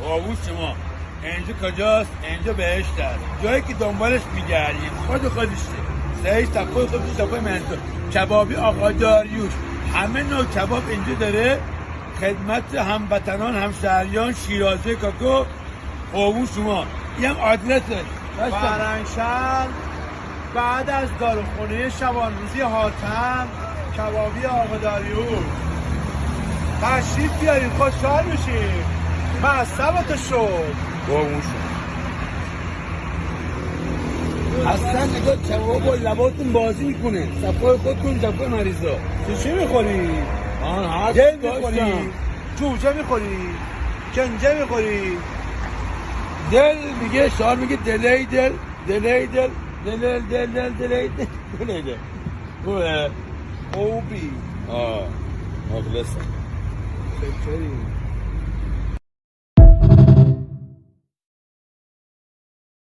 قابوس شما اینجا کجاست؟ اینجا بهشت است. جایی که دنبالش میگردید خودشه. سعی تپای خودش تپای منطقه کبابی آقا داریوش همه نوع کباب اینجا داره. خدمت هموطنان همشهریان شیرازه کاکو قابوس شما. این هم آدرسش فرنگشهر بعد از داروخونه شبانروزی حاتم کبابی آقا داریوش. تشریف بیارید خوشحال میشید. مصبت شد قابوس اصلا نگاه کباب با لباتون بازی میکنه. صفای خودتون صفای مریضا. تو چی میخوری؟ دل میخوری؟ جوجه میخوری؟ کنجه میخوری؟ دل میگه شعار میگه دلی دل دلی دل دل دل دل دلی دل دلی دل خوبه؟ خوبی مخلصم. شکری